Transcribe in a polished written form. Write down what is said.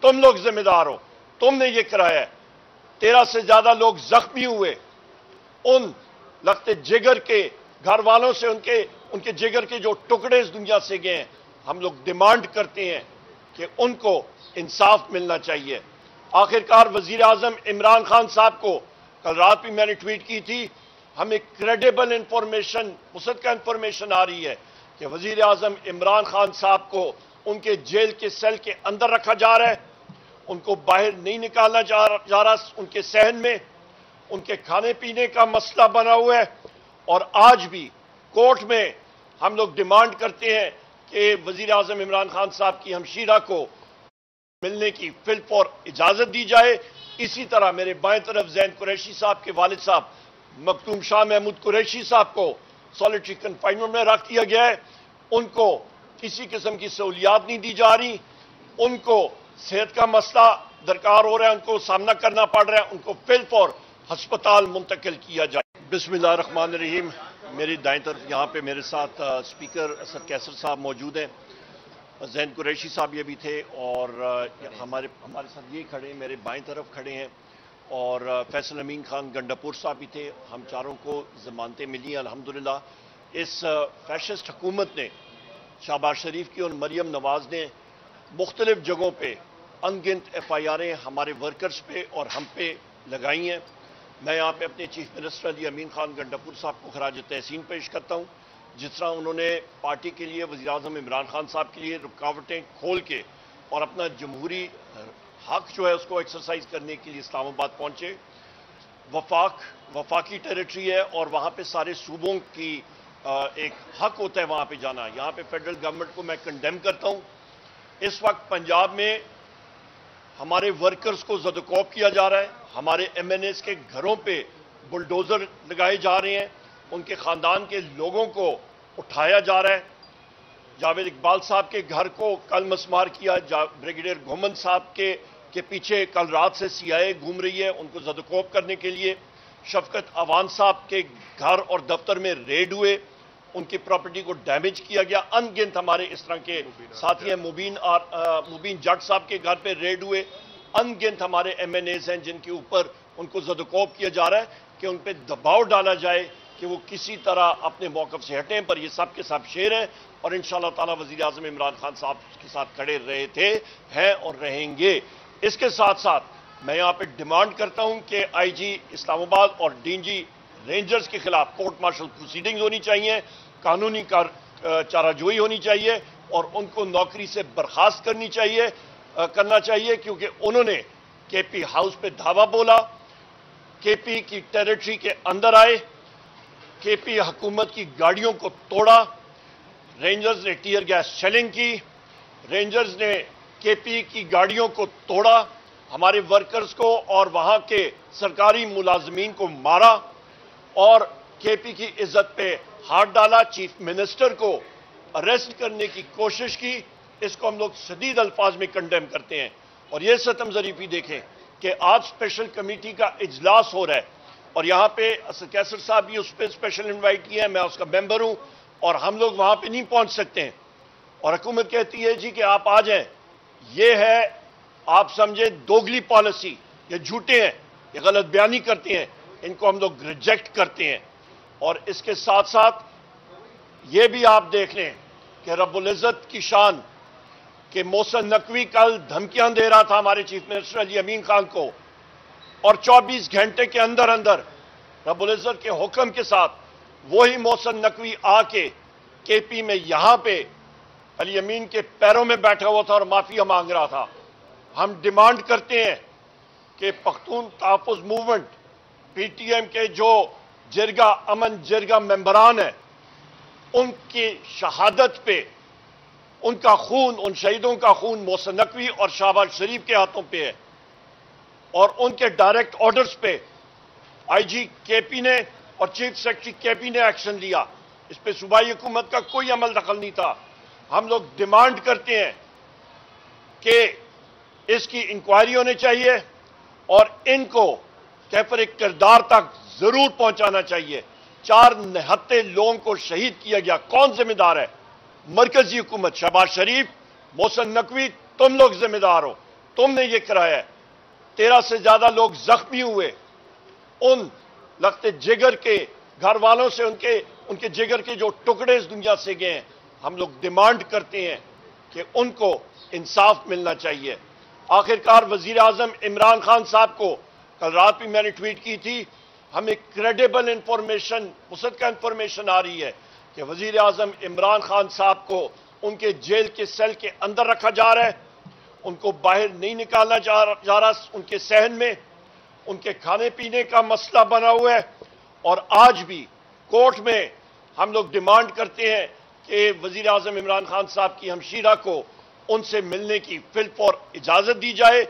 तुम लोग जिम्मेदार हो, तुमने ये कराया है। 13 से ज्यादा लोग जख्मी हुए, उन लगते जिगर के घर वालों से उनके जिगर के जो टुकड़े इस दुनिया से गए हैं। हम लोग डिमांड करते हैं कि उनको इंसाफ मिलना चाहिए। आखिरकार वजीर आजम इमरान खान साहब को कल रात भी मैंने ट्वीट की थी, हमें क्रेडिबल इंफॉर्मेशन, मुसद्दका इंफॉर्मेशन आ रही है कि वजीर आजम इमरान खान साहब को उनके जेल के सेल के अंदर रखा जा रहा है, उनको बाहर नहीं निकालना जा रहा। उनके सहन में उनके खाने पीने का मसला बना हुआ है। और आज भी कोर्ट में हम लोग डिमांड करते हैं कि वजीर आजम इमरान खान साहब की हमशीरा को मिलने की फिल फॉर इजाजत दी जाए। इसी तरह मेरे बाएं तरफ ज़ैन कुरैशी साहब के वालिद साहब मखदूम शाह महमूद कुरैशी साहब को सॉलिटरी कन्फाइनमेंट में रख दिया गया है। उनको किसी किस्म की सहूलियात नहीं दी जा रही, उनको सेहत का मसला दरकार हो रहा है, उनको सामना करना पड़ रहा है, उनको फिल फॉर हस्पताल मुंतकिल किया जाए। बिस्मिल्लाहिर्रहमानिर्रहीम। मेरी दाएं तरफ यहाँ पे मेरे साथ स्पीकर असद कैसर साहब मौजूद हैं, ज़ैन कुरैशी साहब ये भी थे, और हमारे साथ ये खड़े हैं, मेरे बाएं तरफ खड़े हैं, और फैसल अमीन खान गंडापुर साहब भी थे। हम चारों को जमानतें मिली अल्हम्दुलिल्लाह। इस फैशिस्ट हुकूमत ने, शहबाज शरीफ की और मरियम नवाज ने मुख्तलिफ जगहों पे अनगिनत FIR'ें हमारे वर्कर्स पे और हम पे लगाई हैं। मैं यहाँ पे अपने चीफ मिनिस्टर अली अमीन खान गंडापुर साहब को खराज तहसीन पेश करता हूँ। जिस तरह उन्होंने पार्टी के लिए, वज़ीर आज़म इमरान खान साहब के लिए रुकावटें खोल के और अपना जमहूरी हक जो है उसको एक्सरसाइज करने के लिए इस्लामाबाद पहुँचे। वफाकी टेरिटरी है और वहाँ पे सारे सूबों की एक हक होता है वहाँ पे जाना। यहाँ पे फेडरल गवर्नमेंट को मैं कंडेम करता हूँ। इस वक्त पंजाब में हमारे वर्कर्स को ज़दकोब किया जा रहा है, हमारे MNAs के घरों पे बुलडोज़र लगाए जा रहे हैं, उनके ख़ानदान के लोगों को उठाया जा रहा है। जावेद इकबाल साहब के घर को कल मसमार किया, ब्रिगेडियर घुमन साहब के पीछे कल रात से CIA घूम रही है उनको ज़दकोब करने के लिए। शफकत अवान साहब के घर और दफ्तर में रेड हुए, उनकी प्रॉपर्टी को डैमेज किया गया। अनगिनत हमारे इस तरह के साथी हैं, मुबीन जट साहब के घर पे रेड हुए। अनगिनत हमारे MNAs हैं जिनके ऊपर उनको ज़दकोब किया जा रहा है कि उन पर दबाव डाला जाए कि वो किसी तरह अपने मौक़िफ़ से हटें। पर ये सब के सब शेर हैं और इंशाअल्लाह ताला वज़ीर आज़म इमरान खान साहब के साथ खड़े रहे थे, हैं और रहेंगे। इसके साथ साथ मैं यहाँ पे डिमांड करता हूँ कि IG इस्लामाबाद और DG रेंजर्स के खिलाफ कोर्ट मार्शल प्रोसीडिंग्स होनी चाहिए, कानूनी चाराजोई होनी चाहिए और उनको नौकरी से बर्खास्त करना चाहिए क्योंकि उन्होंने KP हाउस पे धावा बोला, KP की टेरिटरी के अंदर आए, KP हुकूमत की गाड़ियों को तोड़ा, रेंजर्स ने टीयर गैस शेलिंग की, रेंजर्स ने KP की गाड़ियों को तोड़ा, हमारे वर्कर्स को और वहां के सरकारी मुलाजमीन को मारा और KP की इज्जत पे हाथ डाला। चीफ मिनिस्टर को अरेस्ट करने की कोशिश की। इसको हम लोग शदीद अल्फाज में कंडेम करते हैं। और ये सितम ज़रीफ़ी देखें कि आज स्पेशल कमेटी का इजलास हो रहा है और यहाँ पे असद कैसर साहब भी उस पर स्पेशल इन्वाइट किया है, मैं उसका मेंबर हूँ और हम लोग वहाँ पे नहीं पहुँच सकते हैं। और हुकूमत कहती है जी कि आप आ जाएं। ये है, आप समझे, दोगली पॉलिसी। ये झूठे हैं, ये गलत बयानी करते हैं, इनको हम लोग रिजेक्ट करते हैं। और इसके साथ साथ ये भी आप देख लें कि रब्बुल इज़्ज़त की शान कि मोहसिन नकवी कल धमकियां दे रहा था हमारे चीफ मिनिस्टर अली अमीन खान को और 24 घंटे के अंदर अंदर रब्बुल इज़्ज़त के हुक्म के साथ वही मोहसिन नकवी आके KP में यहां पे अली अमीन के पैरों में बैठा हुआ था और माफिया मांग रहा था। हम डिमांड करते हैं कि पख्तून तहफ़्फ़ुज़ मूवमेंट PTM के जो अमन जिरगा मेंबरान हैं, उनकी शहादत पे, उनका खून, उन शहीदों का खून मोहसिन नकवी और शहबाज शरीफ के हाथों पे है और उनके डायरेक्ट ऑर्डर्स पे IG KP ने और चीफ सेक्रेटरी KP ने एक्शन लिया। इस पे सूबाई हुकूमत का कोई अमल दखल नहीं था। हम लोग डिमांड करते हैं कि इसकी इंक्वायरी होनी चाहिए और इनको कैफर किरदार तक जरूर पहुंचाना चाहिए। 4 निहत्ते लोगों को शहीद किया गया, कौन जिम्मेदार है? मरकजी हुकूमत, शहबाज शरीफ, मोहसिन नकवी, तुम लोग जिम्मेदार हो। تم نے یہ کرایا ہے. 13 سے زیادہ لوگ زخمی ہوئے. ان لگتے جگر کے گھر والوں سے ان کے جگر کے جو ٹکڑے اس دنیا سے گئے ہیں, ہم لوگ ڈیمانڈ کرتے ہیں کہ ان کو انصاف ملنا چاہیے. آخرکار وزیر اعظم عمران خان صاحب کو کل رات بھی میں نے ٹویٹ کی تھی, ہمیں کریڈیبل انفارمیشن, مصدقہ انفارمیشن آ رہی ہے کہ وزیر اعظم عمران خان صاحب کو ان کے جیل کے سیل کے اندر رکھا جا رہا ہے, ان کو باہر نہیں نکالنا جا رہا. ان کے صحن میں ان کے کھانے پینے کا مسئلہ بنا ہوا ہے. اور آج بھی کورٹ میں ہم لوگ ڈیمانڈ کرتے ہیں کہ وزیر اعظم عمران خان صاحب کی ہمشیرہ کو ان سے ملنے کی فی الفور اجازت دی جائے.